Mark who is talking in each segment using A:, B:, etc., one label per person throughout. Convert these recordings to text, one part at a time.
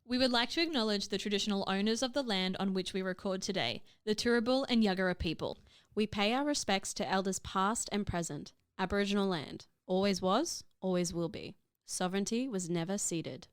A: We would like to acknowledge the traditional owners of the land on which we record today, the Turrbal and Yuggera people.
B: We pay our respects to elders past and present. Aboriginal land always was, always will be. Sovereignty was never ceded.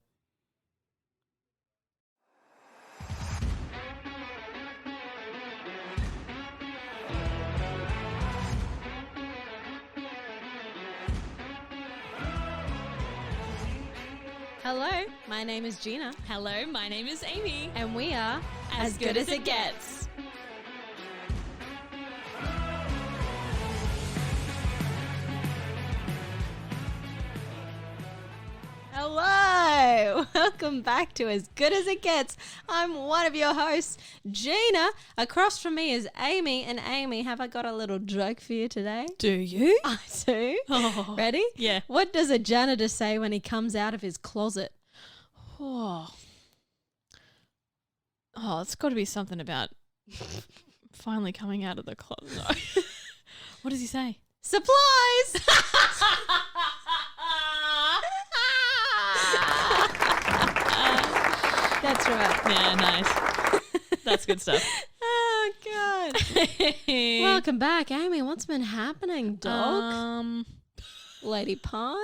B: Hello, my name is Geena.
A: Hello, my name is Aimee.
B: And we are
A: As Good As It Gets.
B: Hello, welcome back to As Good As It Gets. I'm one of your hosts, Geena. Across from me is Aimee. And Aimee, have I got a little joke for you today?
A: Do you?
B: I do.
A: Oh.
B: Ready?
A: Yeah.
B: What does a janitor say when he comes out of his closet?
A: Oh, it's got to be something about finally coming out of the closet. No. What does he say?
B: Supplies! That's right.
A: Yeah, nice. That's good stuff.
B: Oh, God. Welcome back, Aimee. What's been happening, dog? Lady Pie?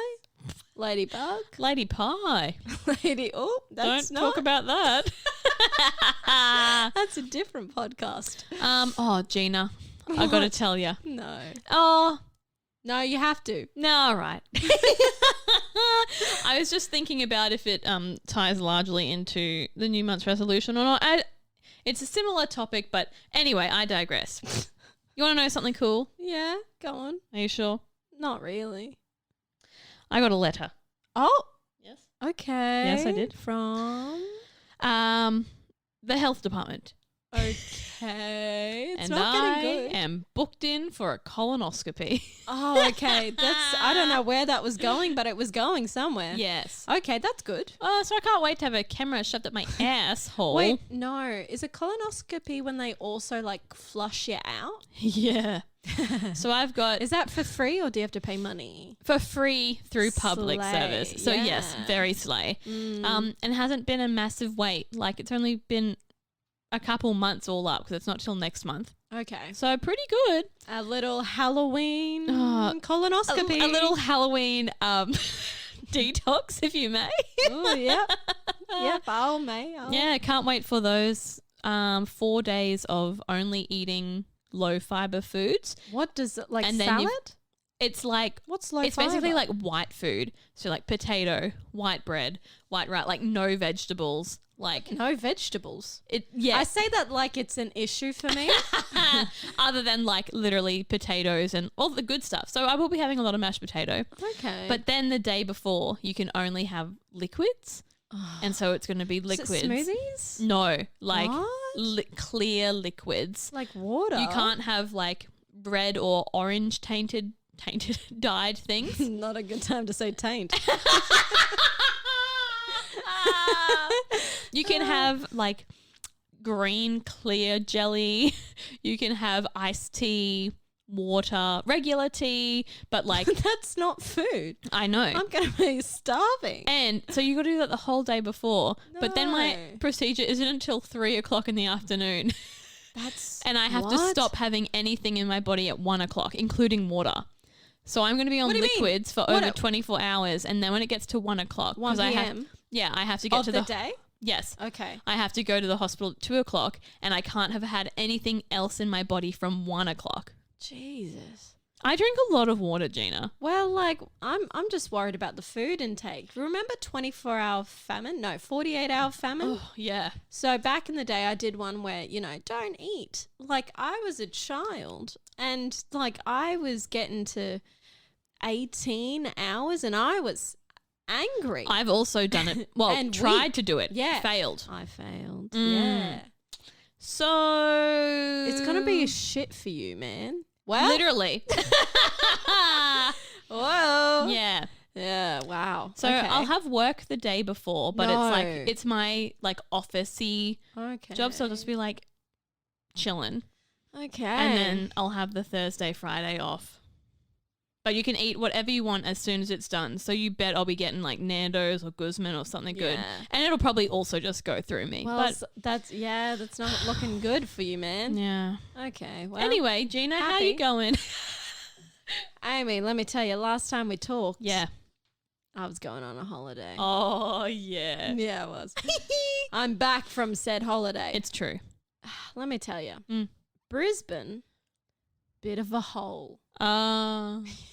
B: Ladybug?
A: Lady Pie.
B: That's
A: Don't talk about that.
B: That's a different podcast.
A: Geena, I got to tell you.
B: No.
A: Oh,
B: No, you have to.
A: no, all right. I was just thinking about if it ties largely into the New Month's resolution or not. It's a similar topic, but anyway, I digress. You want to know something cool?
B: Yeah, go on.
A: Are you sure?
B: Not really.
A: I got a letter.
B: Oh,
A: Yes.
B: okay.
A: Yes, I did.
B: From?
A: The health department.
B: Okay. It's
A: and
B: not
A: I
B: getting good.
A: am booked in for a colonoscopy.
B: Oh, okay. I don't know where that was going, but it was going somewhere.
A: Yes.
B: Okay, that's good.
A: So I can't wait to have a camera shoved up my asshole.
B: Wait, no. Is a colonoscopy when they also like flush you out?
A: Yeah. So I've got
B: Is that for free or do you have to pay money?
A: for free through public
B: Slay,
A: service. So yes,
B: yeah.
A: very slay. And hasn't been a massive wait. Like it's only been a couple months all up because it's not till next month.
B: Okay.
A: So pretty good.
B: A little Halloween
A: Oh,
B: colonoscopy.
A: A little Halloween detox, if you may.
B: Oh, yep. Yep, I'll.
A: Yeah, can't wait for those 4 days of only eating low fiber foods.
B: What does it, like
A: And then
B: salad?
A: It's like
B: What's low
A: it's
B: fiber?
A: basically like white food. So like potato, white bread, white rice, like no vegetables. Like
B: No vegetables.
A: it yeah.
B: I say that like it's an issue for me.
A: Other than like literally potatoes and all the good stuff. So I will be having a lot of mashed potato.
B: Okay.
A: But then the day before you can only have liquids. And so it's going to be
B: Is it
A: liquids.
B: smoothies?
A: No, like
B: What?
A: clear liquids.
B: Like water.
A: You can't have like red or orange tainted dyed things.
B: Not a good time to say taint.
A: You can have like green clear jelly. You can have iced tea, water, regular tea, but like
B: That's not food.
A: I know.
B: I'm going to be starving.
A: And so you got to do that the whole day before. But then my
B: No.
A: procedure isn't until 3:00 in the afternoon.
B: That's
A: And I have to
B: what?
A: stop having anything in my body at 1:00, including water. So I'm going to be on
B: What do you mean?
A: liquids for
B: What
A: over
B: a-
A: 24 hours. And then when it gets to 1:00,
B: 1
A: I have,
B: p.m.
A: I have to get
B: of
A: to
B: the day?
A: Yes.
B: Okay.
A: I have to go to the hospital at 2:00 and I can't have had anything else in my body from 1:00.
B: Jesus.
A: I drink a lot of water, Geena.
B: Well, like I'm just worried about the food intake. Remember 24-hour famine? No, 48-hour famine?
A: Oh, yeah.
B: So back in the day I did one where, don't eat. Like I was a child and like I was getting to 18 hours and I was angry.
A: I've also done it. Well,
B: And
A: tried to do it.
B: Yeah.
A: Failed.
B: I failed.
A: Mm.
B: Yeah.
A: So
B: It's going to be a shit for you, man. Well,
A: literally.
B: whoa.
A: Yeah.
B: Yeah, wow.
A: So
B: okay.
A: I'll have work the day before, but
B: No.
A: it's my like office-y
B: okay.
A: job, so I'll just be like chilling.
B: Okay.
A: And then I'll have the Thursday, Friday off. But you can eat whatever you want as soon as it's done. So you bet I'll be getting like Nando's or Guzman or something good. And it'll probably also just go through me.
B: Well,
A: but
B: that's not looking good for you, man.
A: yeah.
B: Okay. Well,
A: Anyway, Geena, how you going?
B: Aimee, let me tell you, last time we talked,
A: Yeah.
B: I was going on a holiday.
A: Oh, yeah.
B: Yeah, I was. I'm back from said holiday.
A: It's true.
B: Let me tell you,
A: Mm.
B: Brisbane, bit of a hole.
A: You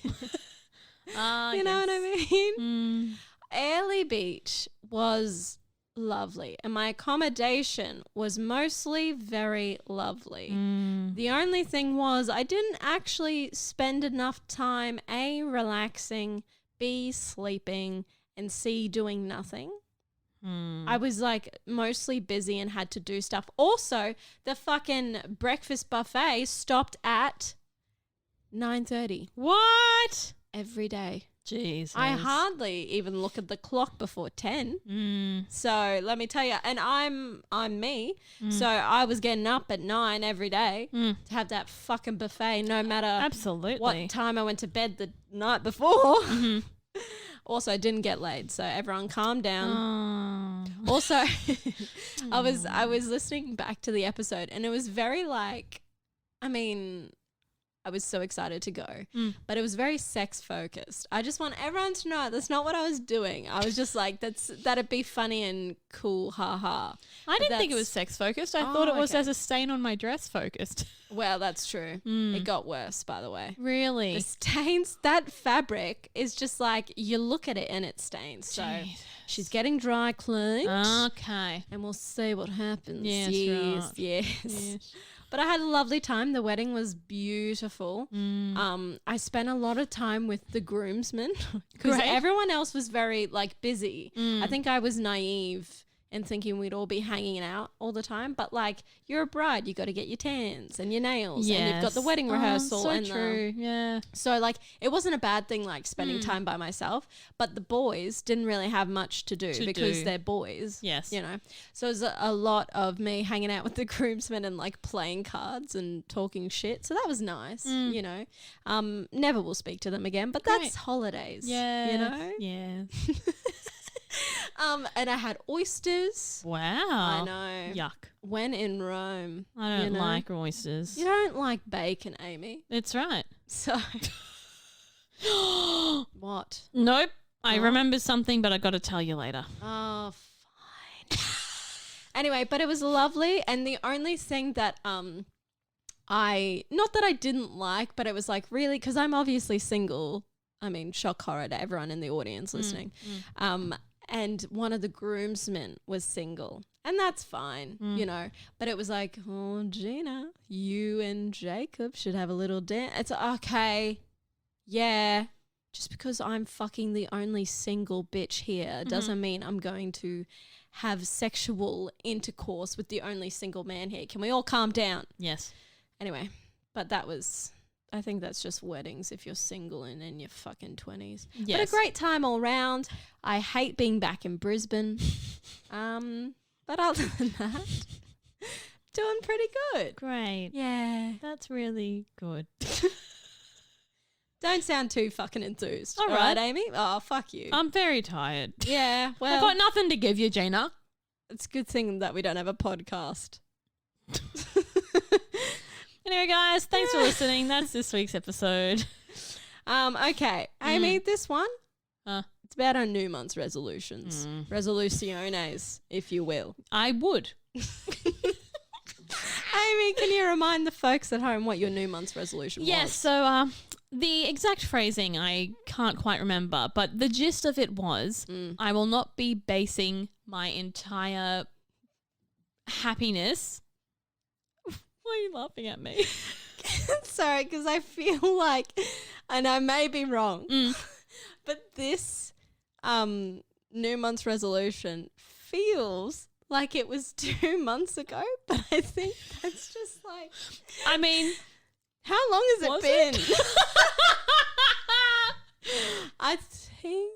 B: You know what I mean?
A: Mm.
B: Airlie Beach was lovely, and my accommodation was mostly very lovely.
A: Mm.
B: The only thing was I didn't actually spend enough time, A, relaxing, B, sleeping, and C, doing nothing.
A: Mm.
B: I was like mostly busy and had to do stuff. Also, the fucking breakfast buffet stopped at 9:30
A: What?
B: every day.
A: Jesus.
B: I hardly even look at the clock before 10.
A: Mm.
B: So let me tell you, and I'm me.
A: Mm.
B: So I was getting up at 9 every day
A: Mm.
B: to have that fucking buffet, no matter
A: Absolutely.
B: what time I went to bed the night before.
A: Mhm.
B: Also, I didn't get laid, so everyone calm down.
A: Oh.
B: Also, I was listening back to the episode, and it was very like, I mean, I was so excited to go, but it was very sex focused. I just want everyone to know that's not what I was doing. I was just like, that'd be funny and cool, haha.
A: I didn't think it was sex focused. I thought it was as a stain on my dress focused.
B: Well, that's true. It got worse, by the way.
A: Really?
B: The stains, that fabric is just like, you look at it and it stains. So
A: Jeez.
B: she's getting dry cleaned.
A: Okay.
B: And we'll see what happens.
A: Yes, right.
B: Yes. But I had a lovely time. The wedding was beautiful. I spent a lot of time with the groomsmen because
A: Great.
B: everyone else was very like busy. I think I was naive and thinking we'd all be hanging out all the time. But like, you're a bride, you got to get your tans and your nails, and you've got the wedding rehearsal.
A: So
B: and
A: true. Yeah.
B: so like, it wasn't a bad thing like spending time by myself. But the boys didn't really have much to do because they're boys.
A: Yes.
B: You know, so it was a lot of me hanging out with the groomsmen and like playing cards and talking shit. So that was nice. You know, never will speak to them again. But that's holidays.
A: Yeah.
B: You know.
A: Yeah.
B: And I had oysters.
A: Wow.
B: I know.
A: Yuck.
B: When in Rome.
A: I don't
B: you know?
A: like oysters.
B: You don't like bacon, Aimee.
A: It's right.
B: So what?
A: Nope. I
B: What?
A: remember something, but I got to tell you later.
B: Oh, fine. Anyway, but it was lovely, and the only thing that I not that I didn't like, but it was like really because I'm obviously single. I mean, shock horror to everyone in the audience listening. And one of the groomsmen was single, and that's fine, you know. But it was like, oh, Geena, you and Jacob should have a little dance. It's okay, yeah. Just because I'm fucking the only single bitch here doesn't mean I'm going to have sexual intercourse with the only single man here. Can we all calm down?
A: Yes.
B: Anyway, but that was, I think that's just weddings if you're single and in your fucking 20s.
A: Yes.
B: But a great time all round. I hate being back in Brisbane. But other than that, doing pretty good.
A: Great.
B: Yeah.
A: That's really good.
B: Don't sound too fucking enthused.
A: All
B: All right,
A: right.
B: Aimee? Oh, fuck you.
A: I'm very tired.
B: Yeah,
A: I've
B: well,
A: got nothing to give you, Geena.
B: it's a good thing that we don't have a podcast.
A: Anyway, guys, thanks for listening. That's this week's episode.
B: Okay, Aimee, this one,
A: Huh.
B: it's about our New Month's resolutions. Resoluciones, if you will.
A: I would.
B: Aimee, can you remind the folks at home what your New Month's resolution
A: Yes,
B: was?
A: so the exact phrasing I can't quite remember, but the gist of it was I will not be basing my entire happiness. Why are you laughing at me?
B: Sorry, because I feel like, and I may be wrong, but this New Month's resolution feels like it was 2 months ago, but I think that's just like,
A: I mean,
B: how long has
A: Was
B: it been?
A: it?
B: I think,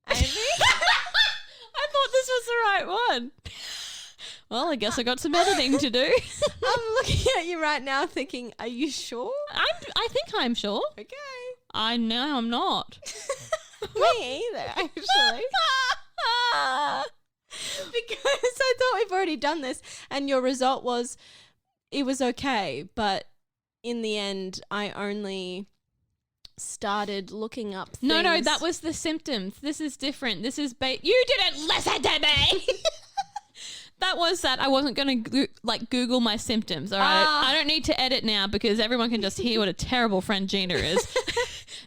B: Aimee,
A: I thought this was the right one. Well, I guess I got some editing to do.
B: I'm looking at you right now thinking, are you sure?
A: I think I'm sure.
B: Okay.
A: I know I'm not.
B: Me either, actually. Because I thought we've already done this and your result was it was okay, but in the end I only started looking up things.
A: No, that was the symptoms. This is different. This is you didn't listen to me. That was that I wasn't going to Google my symptoms. All right. I don't need to edit now because everyone can just hear what a terrible friend Geena is.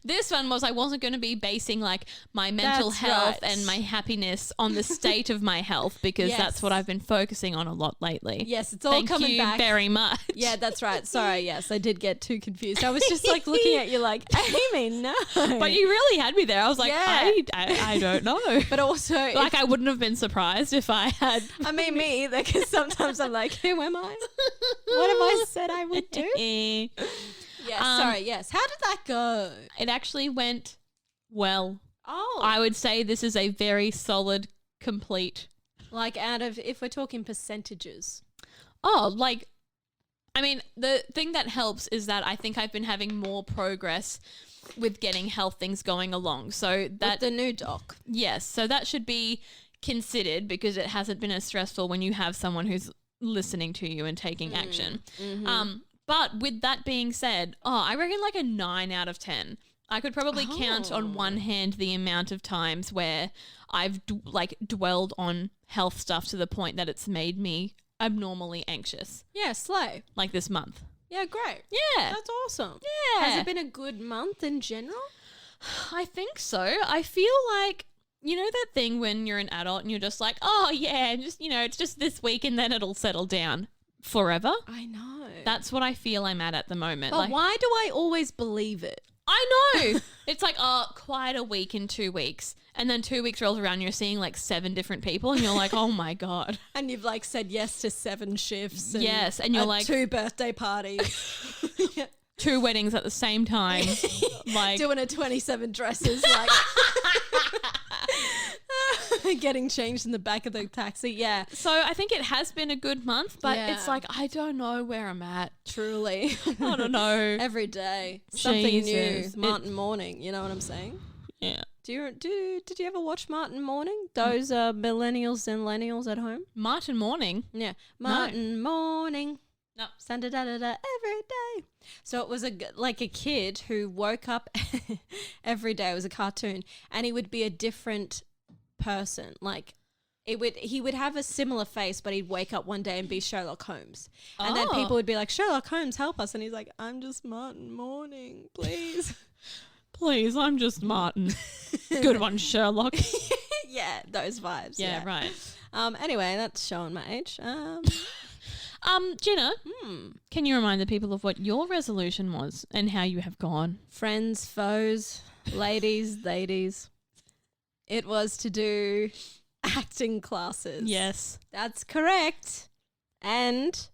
A: This one was I wasn't going to be basing like my mental health and my happiness on the state of my health because that's what I've been focusing on a lot lately.
B: Yes, it's all coming back.
A: Thank you very much.
B: Yeah, that's right. Sorry, yes, I did get too confused. I was just like looking at you like, Aimee, no.
A: But you really had me there. I was like, I don't know.
B: But also,
A: like I wouldn't have been surprised if I had.
B: I mean, me either, because sometimes I'm like, who am I? What have I said I would do? Yeah, sorry, yes. How did that go?
A: It actually went well.
B: Oh.
A: I would say this is a very solid, complete.
B: Like out of, if we're talking percentages.
A: Oh, like, I mean, the thing that helps is that I think I've been having more progress with getting health things going along. So that.
B: With the new doc.
A: Yes. So that should be considered because it hasn't been as stressful when you have someone who's listening to you and taking action.
B: Mm-hmm.
A: But with that being said, I reckon like a 9 out of 10. I could probably count on one hand the amount of times where I've dwelled on health stuff to the point that it's made me abnormally anxious.
B: Yeah, slay.
A: Like this month.
B: Yeah, great.
A: Yeah.
B: That's awesome.
A: Yeah.
B: Has it been a good month in general?
A: I think so. I feel like, you know that thing when you're an adult and you're just like, oh yeah, just, you know, it's just this week and then it'll settle down forever.
B: I know.
A: That's what I feel I'm at the moment.
B: But why do I always believe it?
A: I know. It's like, quite a week in 2 weeks. And then 2 weeks rolls around and you're seeing like 7 different people and you're like, oh my God.
B: And you've like said yes to 7 shifts. And
A: yes. And you're like
B: 2 birthday parties.
A: 2 weddings at the same time. Like
B: doing a 27 dresses. Like getting changed in the back of the taxi. Yeah.
A: So I think it has been a good month, but it's like, I don't know where I'm at.
B: Truly.
A: I don't know.
B: Every day. Something
A: Jesus.
B: new. Martin Morning. You know what I'm saying?
A: Yeah.
B: Did you ever watch Martin Morning? Those millennials and millennials at home?
A: Martin Morning?
B: Yeah. Martin Morning.
A: No.
B: Every day. So it was like a kid who woke up every day. It was a cartoon. And he would be a different person. Like he would have a similar face, but he'd wake up one day and be Sherlock Holmes. And then people would be like, Sherlock Holmes, help us. And he's like, I'm just Martin Morning, please.
A: Please, I'm just Martin. Good one, Sherlock.
B: Yeah, those vibes.
A: Yeah, right.
B: Anyway, that's showing my age.
A: Geena, can you remind the people of what your resolution was and how you have gone?
B: Friends, foes, ladies. It was to do acting classes.
A: Yes.
B: That's correct. And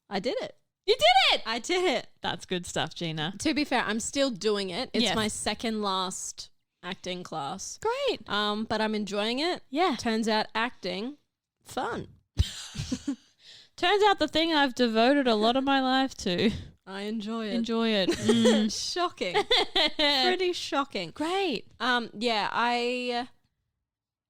B: I did it.
A: You did it!
B: I did it.
A: That's good stuff, Geena.
B: To be fair, I'm still doing it. It's
A: Yes.
B: my second last acting class.
A: Great.
B: But I'm enjoying it.
A: Yeah.
B: Turns out acting, fun.
A: Turns out the thing I've devoted a lot of my life to.
B: I enjoy it.
A: Enjoy it.
B: Shocking. Pretty shocking.
A: Great.
B: Yeah,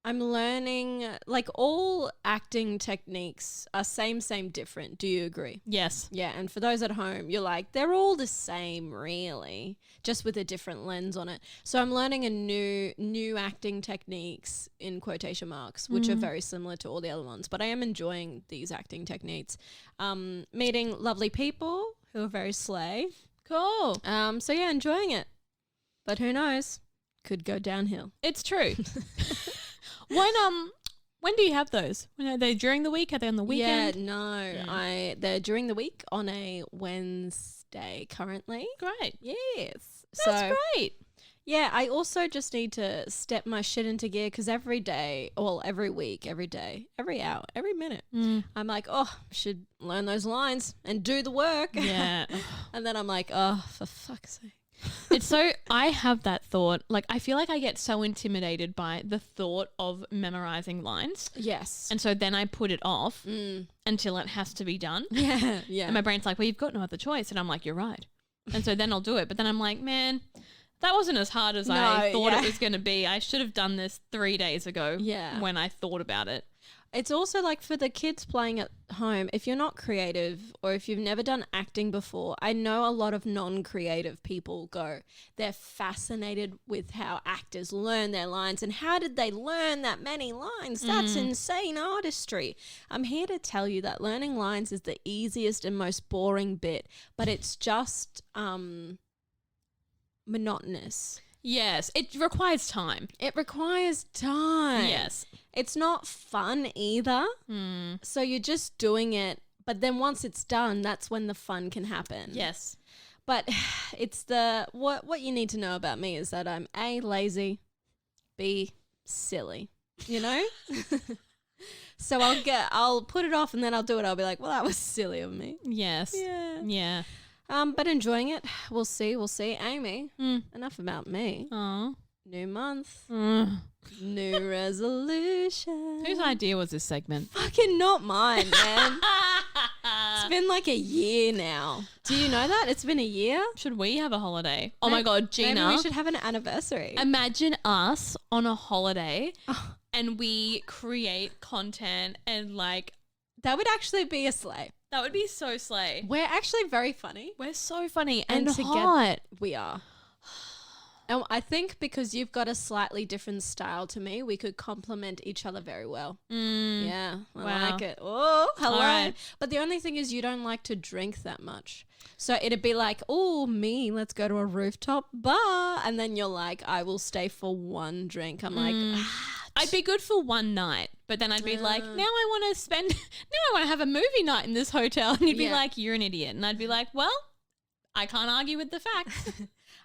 B: I'm learning, like all acting techniques are same, different. Do you agree?
A: Yes.
B: Yeah, and for those at home, you're like, they're all the same really, just with a different lens on it. So I'm learning a new acting techniques in quotation marks, which are very similar to all the other ones. But I am enjoying these acting techniques. Meeting lovely people who are very slay.
A: Cool.
B: So yeah, enjoying it. But who knows? Could go downhill.
A: It's true. When do you have those? When are they during the week? Are they on the weekend?
B: Yeah, no. They're during the week on a Wednesday currently.
A: Great.
B: Yes.
A: That's great.
B: Yeah, I also just need to step my shit into gear because every day, well, every week, every day, every hour, every minute, I'm like, I should learn those lines and do the work.
A: Yeah.
B: And then I'm like, oh, for fuck's sake.
A: It's so, I have that thought. Like, I feel like I get so intimidated by the thought of memorizing lines.
B: Yes.
A: And so then I put it off until it has to be done.
B: Yeah. Yeah.
A: And my brain's like, well, you've got no other choice. And I'm like, you're right. And so then I'll do it. But then I'm like, man, that wasn't as hard as I thought it was going to be. I should have done this 3 days ago when I thought about it.
B: It's also like for the kids playing at home, if you're not creative or if you've never done acting before, I know a lot of non-creative people they're fascinated with how actors learn their lines and how did they learn that many lines? That's insane artistry. I'm here to tell you that learning lines is the easiest and most boring bit, but it's just monotonous.
A: Yes, it requires time.
B: It requires time.
A: Yes.
B: It's not fun either. So you're just doing it. But then once it's done, that's when the fun can happen.
A: Yes.
B: But it's what you need to know about me is that I'm A, lazy, B, silly, you know? So I'll put it off and then I'll do it. I'll be like, well, that was silly of me.
A: Yes. Yeah.
B: But enjoying it. We'll see. Aimee, enough about me.
A: Oh.
B: New month. New resolution.
A: Whose idea was this segment?
B: Fucking not mine, man. It's been like a year now. Do you know that? It's been a year?
A: Should we have a holiday? Oh my God, Geena.
B: Maybe we should have an anniversary.
A: Imagine us on a holiday and we create content and like.
B: That would actually be a slay.
A: That would be so slay.
B: We're actually very funny.
A: We're so funny and
B: together
A: hot.
B: We are. And I think because you've got a slightly different style to me, we could complement each other very well. Yeah, I like it. Oh, hello.
A: Right.
B: But the only thing is you don't like to drink that much. So it'd be like, oh, me, let's go to a rooftop bar. And then you're like, I will stay for one drink. I'm like,
A: I'd be good for one night, but then I'd be like, now I want to have a movie night in this hotel. And you'd be like, you're an idiot. And I'd be like, well, I can't argue with the facts.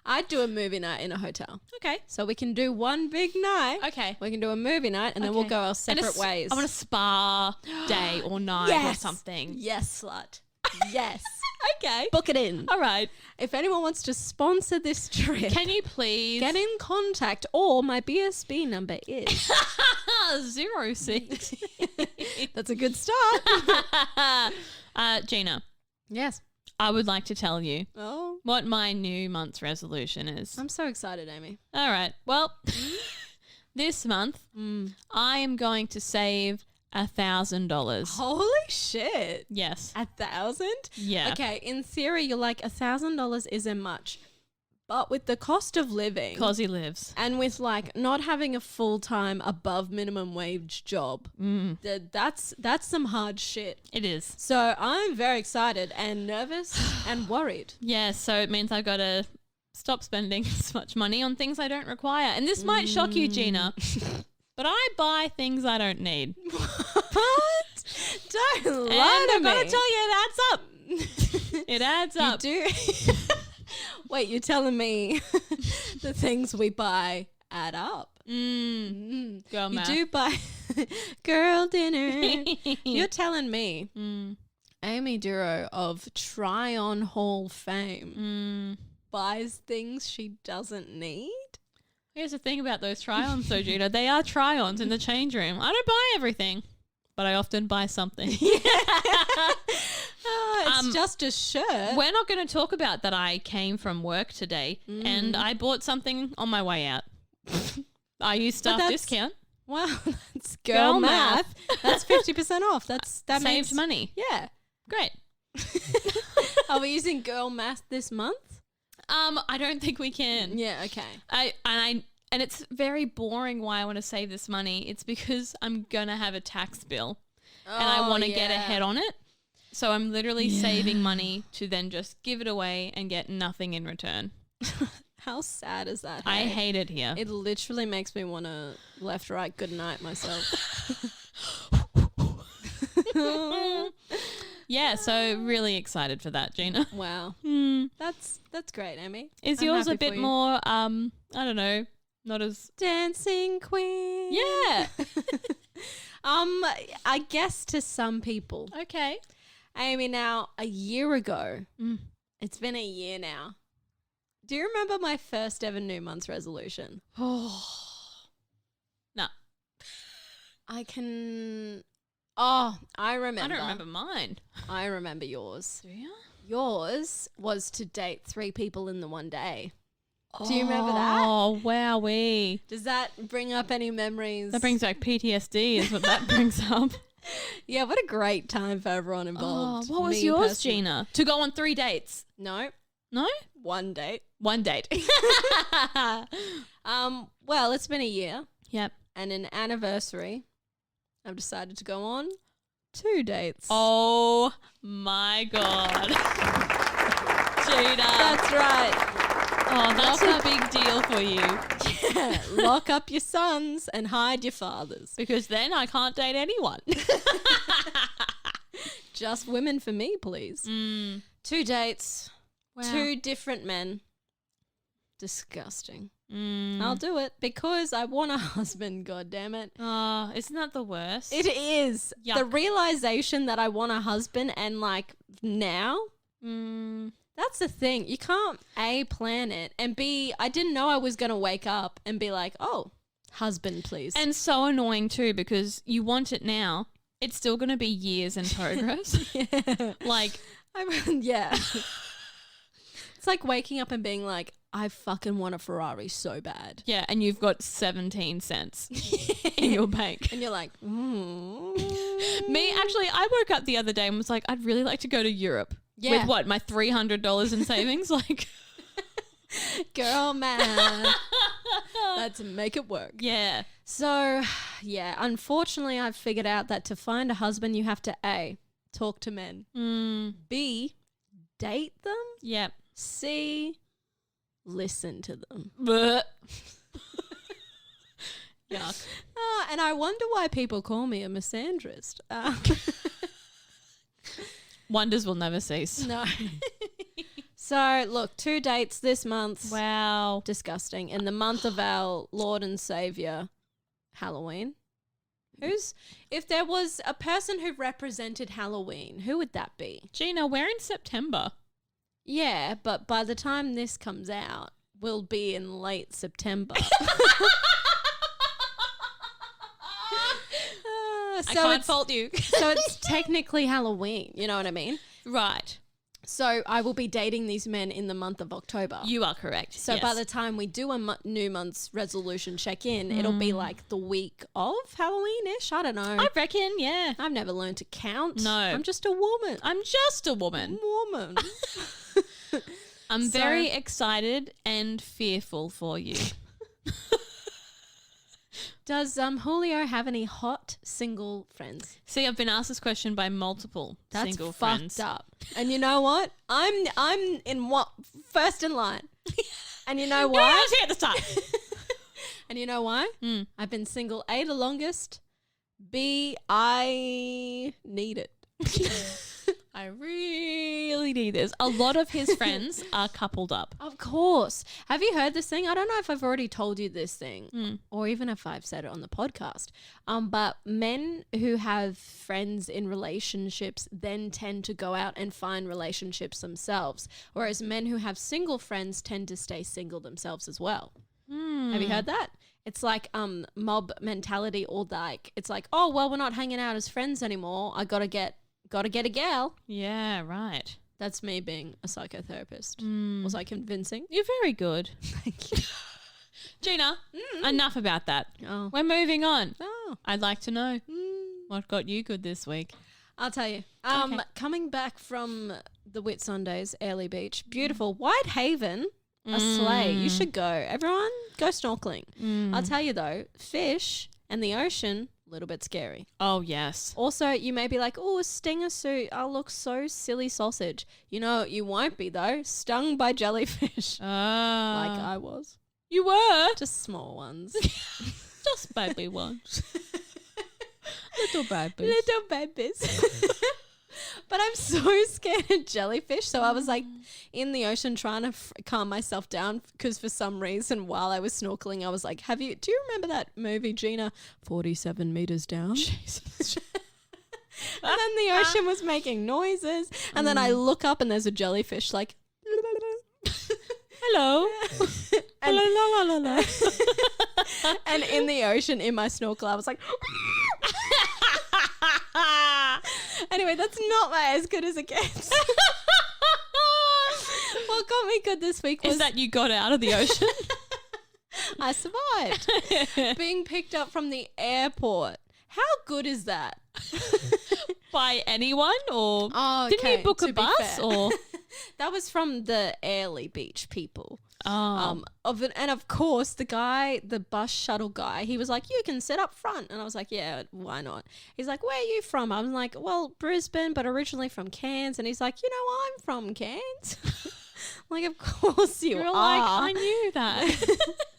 B: I'd do a movie night in a hotel.
A: Okay.
B: So we can do one big night.
A: Okay.
B: We can do a movie night and then we'll go our separate ways.
A: I want a spa day or night or something.
B: Yes, slut. Yes.
A: Okay.
B: Book it in.
A: All right.
B: If anyone wants to sponsor this trip,
A: can you please
B: get in contact, or my BSB number is
A: 06.
B: That's a good start.
A: Geena.
B: Yes.
A: I would like to tell you
B: Oh,
A: what my new month's resolution is.
B: I'm so excited, Aimee.
A: All right. Well, this month I am going to save $1,000.
B: Holy shit.
A: Yes.
B: 1,000?
A: Yeah.
B: Okay, in theory, you're like $1,000 isn't much. But with the cost of living,
A: Because he lives.
B: and with like not having a full-time above minimum wage job, that's some hard shit.
A: It is.
B: So I'm very excited and nervous and worried.
A: Yeah, so it means I've got to stop spending as much money on things I don't require. And this might shock you, Geena, but I buy things I don't need.
B: What? Don't
A: And
B: lie to
A: I've
B: me.
A: got to tell you, it adds up. It adds up.
B: You do. Wait, you're telling me the things we buy add up?
A: Girl math.
B: You do buy girl dinner. You're telling me Aimee Duro of Try On Hall fame buys things she doesn't need?
A: Here's the thing about those try-ons, though, Geena. They are try-ons in the change room. I don't buy everything, but I often buy something.
B: It's just a shirt.
A: We're not going to talk about that. I came from work today and I bought something on my way out. I used staff discount.
B: Wow, that's girl math. That's 50% off. That
A: Saved
B: means
A: money.
B: Yeah.
A: Great.
B: Are we using girl math this month?
A: I don't think we can.
B: Yeah, okay.
A: And it's very boring why I want to save this money. It's because I'm going to have a tax bill and I want to get ahead on it. So I'm literally saving money to then just give it away and get nothing in return.
B: How sad is that?
A: I
B: hey?
A: hate it here.
B: It literally makes me want to left, right, good night myself.
A: Yeah, so really excited for that, Geena.
B: Wow. That's great, Aimee.
A: Is
B: I'm
A: yours a
B: happy
A: bit
B: for you.
A: more, I don't know, not as...
B: Dancing queen?
A: Yeah.
B: I guess to some people.
A: Okay.
B: Aimee, now, a year ago, it's been a year now, Do you remember my first ever New Month's resolution?
A: Oh. No.
B: I can... Oh, I remember.
A: I don't remember mine.
B: I remember yours.
A: Do you?
B: Yours was to date 3 people in the one day. Do you remember that?
A: Oh, wowee.
B: Does that bring up any memories?
A: That brings back PTSD is what that brings up.
B: Yeah, what a great time for everyone involved.
A: Oh, what was yours, Geena? To go on 3 dates?
B: No.
A: No?
B: 1 date.
A: 1 date.
B: Well, it's been a year.
A: Yep.
B: And an anniversary. I've decided to go on 2 dates.
A: Oh my God. Geena.
B: That's right.
A: Oh, that's a big deal for you.
B: Yeah, lock up your sons and hide your fathers.
A: Because then I can't date anyone.
B: Just women for me, please. 2 dates.
A: Wow.
B: 2 different men. Disgusting.
A: Mm.
B: I'll do it because I want a husband, goddammit.
A: Oh, isn't that the worst?
B: It is.
A: Yuck.
B: The realization that I want a husband and like now, that's the thing. You can't A, plan it, and B, I didn't know I was going to wake up and be like, oh, husband, please.
A: And so annoying too because you want it now. It's still going to be years in progress.
B: Yeah.
A: Like,
B: yeah. It's like waking up and being like, I fucking want a Ferrari so bad.
A: yeah, and you've got 17 cents in your bank.
B: And you're like,
A: Me, actually, I woke up the other day and was like, I'd really like to go to Europe.
B: Yeah.
A: With what, my $300 in savings? Like,
B: girl, man. Let's make it work.
A: yeah.
B: So, yeah, unfortunately, I've figured out that to find a husband, you have to A, talk to men. B, date them.
A: Yep.
B: C, listen to them.
A: Yuck.
B: And I wonder why people call me a misandrist.
A: Wonders will never cease.
B: No. So, look, 2 dates this month.
A: Wow.
B: Disgusting. In the month of our Lord and Savior, Halloween. If there was a person who represented Halloween, who would that be?
A: Geena, we're in September.
B: Yeah, but by the time this comes out, we'll be in late September.
A: I can't fault you.
B: So it's technically Halloween, you know what I mean?
A: Right.
B: So I will be dating these men in the month of October.
A: You are correct.
B: So by the time we do a New Month's resolution check-in, it'll be like the week of Halloween-ish. I don't know.
A: I reckon, yeah.
B: I've never learned to count.
A: No.
B: I'm just a woman.
A: I'm just a woman. I'm very excited and fearful for you.
B: Does Julio have any hot single friends?
A: See, I've been asked this question by multiple single friends.
B: That's fucked up. And you know what? I'm in first in line. And you know why?
A: I was here at the start.
B: And you know why? I've been single A the longest. B, I need it.
A: I really need this. A lot of his friends are coupled up.
B: Of course. Have you heard this thing? I don't know if I've already told you this thing or even if I've said it on the podcast. But men who have friends in relationships then tend to go out and find relationships themselves, whereas men who have single friends tend to stay single themselves as well. Have you heard that? It's like mob mentality, or like it's like, oh, well, we're not hanging out as friends anymore. I gotta get a gal.
A: Yeah, right.
B: That's me being a psychotherapist. Was I convincing?
A: You're very good.
B: Thank you.
A: Geena, enough about that.
B: Oh.
A: We're moving on.
B: Oh.
A: I'd like to know what got you good this week.
B: I'll tell you.
A: Okay.
B: Coming back from the Whitsundays, Airlie Beach, beautiful. Whitehaven, a sleigh. You should go. Everyone, go snorkeling. I'll tell you though, fish and the ocean, a little bit scary.
A: Oh, yes.
B: Also, you may be like, oh, a stinger suit. I'll look so silly sausage. You know, you won't be though. Stung by jellyfish. Like I was.
A: You were?
B: Just small ones.
A: Just baby ones. Little babies.
B: Little babies. But I'm so scared of jellyfish. So I was like in the ocean trying to calm myself down because for some reason while I was snorkeling, I was like, do you remember that movie, Geena, 47 meters down?
A: Jesus.
B: And then the ocean was making noises. And then I look up and there's a jellyfish like,
A: hello.
B: And-
A: la, la, la, la.
B: And in the ocean, in my snorkel, I was like, anyway, that's not as good as it gets. What got me good this week was
A: Is that you got out of the ocean?
B: I survived being picked up from the airport. How good is that?
A: By anyone or
B: Oh,
A: didn't
B: okay,
A: you book
B: to
A: a
B: be
A: bus
B: fair.
A: or
B: That was from the Airlie Beach people.
A: oh
B: And of course, the bus shuttle guy, he was like, "You can sit up front," and I was like, "Yeah, why not?" He's like, "Where are you from?" I'm like, "Well, Brisbane, but originally from Cairns." And he's like, "I'm from Cairns." Like, of course you
A: you're
B: are.
A: like I knew that.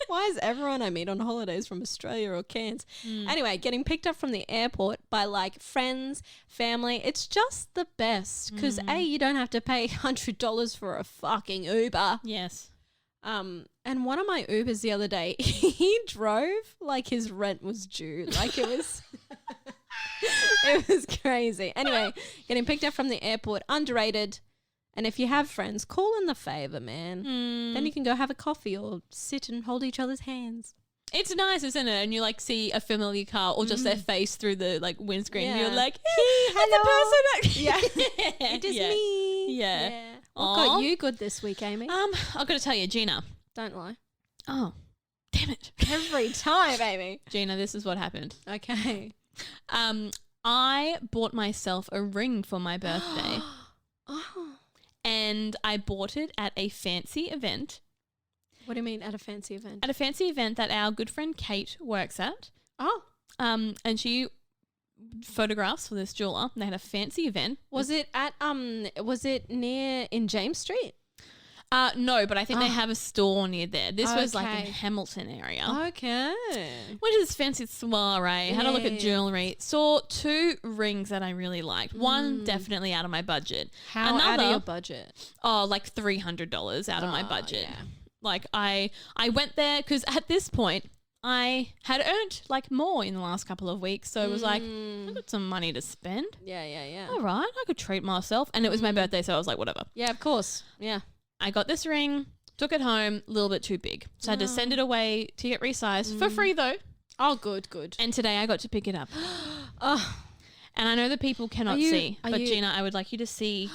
B: Why is everyone I meet on holidays from Australia or Cairns? Anyway, getting picked up from the airport by like friends, family, it's just the best because A, you don't have to pay $100 for a fucking Uber.
A: Yes.
B: And one of my Ubers the other day, he drove like his rent was due. Like it was, it was crazy. Anyway, getting picked up from the airport, underrated. And if you have friends, call in the favor, man. Then you can go have a coffee or sit and hold each other's hands.
A: It's nice, isn't it? And you like see a familiar car or just their face through the like windscreen.
B: Yeah.
A: You're like, hey, hello.
B: Yeah.
A: It
B: It is me.
A: Yeah.
B: What
A: Aw.
B: got you good this week, Amy?
A: I've got to tell you, Geena.
B: Don't lie.
A: Oh, damn it.
B: Every time, Amy.
A: Geena, this is what happened.
B: Okay.
A: I bought myself a ring for my birthday
B: Oh.
A: and I bought it at a fancy event.
B: What do you mean at a fancy event?
A: At a fancy event that our good friend Kate works at.
B: Oh.
A: And she photographs for this jeweler. They had a fancy event.
B: Was it near in James Street?
A: No, but I think they have a store near there. This was like in
B: Okay.
A: Hamilton area.
B: Okay.
A: Went to this fancy soiree, had a look at
B: Yeah.
A: jewellery, saw 2 rings that I really liked. One definitely out of my budget.
B: How out of
A: Another-
B: your budget?
A: Oh, like $300 out of my
B: Oh,
A: budget.
B: yeah.
A: Like I went there because at this point I had earned like more in the last couple of weeks. So it was like, I've got some money to spend.
B: Yeah.
A: All right, I could treat myself. And it was my birthday, so I was like, whatever.
B: Yeah, of course. Yeah.
A: I got this ring, took it home, a little bit too big. So I had to send it away to get resized for free though.
B: Oh, good.
A: And today I got to pick it up.
B: Oh,
A: And I know that people cannot see,
B: are
A: but
B: you-
A: Geena, I would like you to see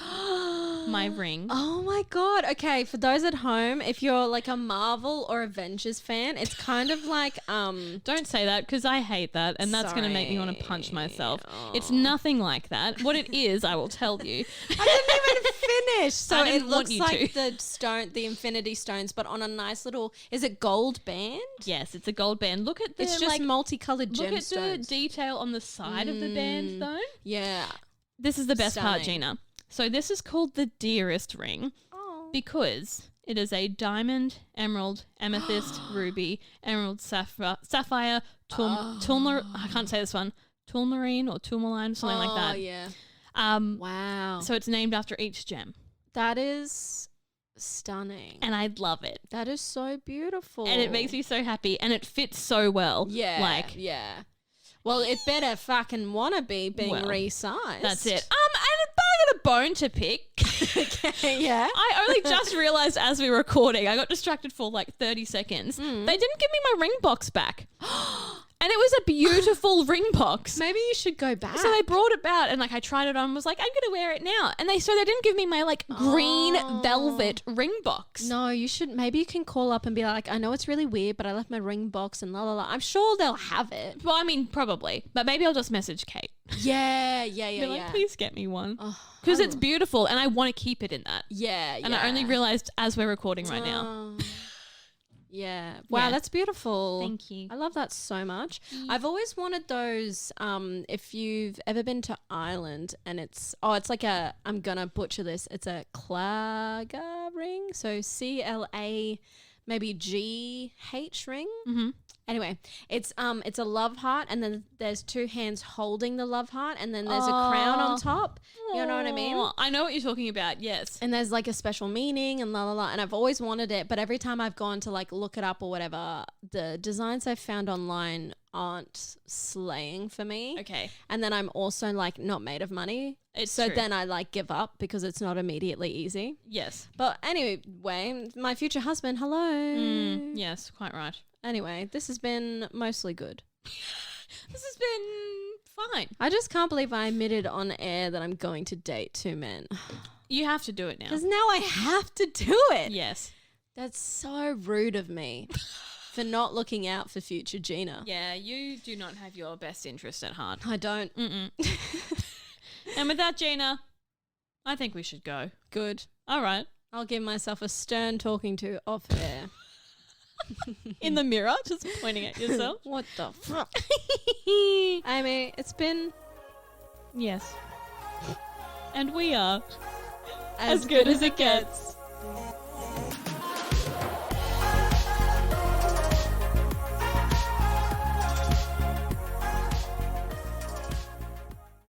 A: my ring.
B: oh my God. Okay, for those at home, if you're like a Marvel or Avengers fan, it's kind of like
A: Don't say that because I hate that and that's going to make me want to punch
B: Sorry.
A: myself. It's nothing like that. What it is, I will tell you.
B: I didn't even finish. So
A: I
B: it
A: didn't want
B: looks
A: you
B: like
A: to.
B: the Infinity Stones, but on a nice little, is it gold band?
A: Yes, it's a gold band. Look at the
B: It's just multicolored
A: look at the
B: gemstones.
A: detail on the side of the band though.
B: Yeah.
A: This is the best part,
B: Stunning.
A: Geena. So this is called the Dearest Ring
B: Oh.
A: because it is a diamond, emerald, amethyst, ruby, emerald, sapphire, I can't say this one, tourmaline or tourmaline, something like that.
B: Oh, yeah.
A: Wow.
B: Wow.
A: So it's named after each gem.
B: That is stunning.
A: And I love it.
B: That is so beautiful.
A: And it makes me so happy. And it fits so well.
B: Yeah.
A: Like,
B: yeah. Well, it better fucking wanna be being
A: Well,
B: resized.
A: that's it. But I got a bone to pick.
B: Okay, yeah.
A: I only just realized as we were recording, I got distracted for like 30 seconds. They didn't give me my ring box back. And it was a beautiful ring box.
B: Maybe you should go back.
A: So they brought it out and like I tried it on and was like, I'm going to wear it now. And they didn't give me my like green velvet ring box.
B: No, you should. Maybe you can call up and be like, I know it's really weird, but I left my ring box and la la la. I'm sure they'll have it.
A: Well, I mean, probably. But maybe I'll just message Kate.
B: Yeah.
A: Be like, please get me one.
B: Oh,
A: Because
B: I
A: it's
B: will.
A: beautiful and I want to keep it in that.
B: Yeah,
A: And I only realized as we're recording right now.
B: Oh. Yeah. Wow,
A: Yeah.
B: that's beautiful.
A: Thank you.
B: I love that so much. I've always wanted those, if you've ever been to Ireland and it's like I'm going to butcher this. It's a Claga ring. So CLA maybe GH ring.
A: Mm-hmm.
B: Anyway, it's a love heart, and then there's 2 hands holding the love heart, and then there's a crown on top. You know what I mean?
A: Aw, I know what you're talking about. Yes.
B: And there's like a special meaning and la la la. And I've always wanted it, but every time I've gone to like look it up or whatever, the designs I've found online aren't slaying for me.
A: Okay.
B: And then I'm also like not made of money.
A: It's
B: so
A: true.
B: then I like give up because it's not immediately easy.
A: Yes.
B: But anyway, my future husband, hello.
A: Yes, quite right.
B: Anyway, this has been mostly good.
A: This has been fine.
B: I just can't believe I admitted on air that I'm going to date 2 men.
A: You have to do it now.
B: Because now I have to do it.
A: Yes.
B: That's so rude of me for not looking out for future Geena.
A: Yeah, you do not have your best interest at heart.
B: I don't.
A: Mm-mm. And with that, Geena, I think we should go.
B: Good.
A: All right.
B: I'll give myself a stern talking to off air.
A: In the mirror, just pointing at yourself.
B: What the fuck? Aimee, it's been
A: Yes. And we are
B: as good as it gets.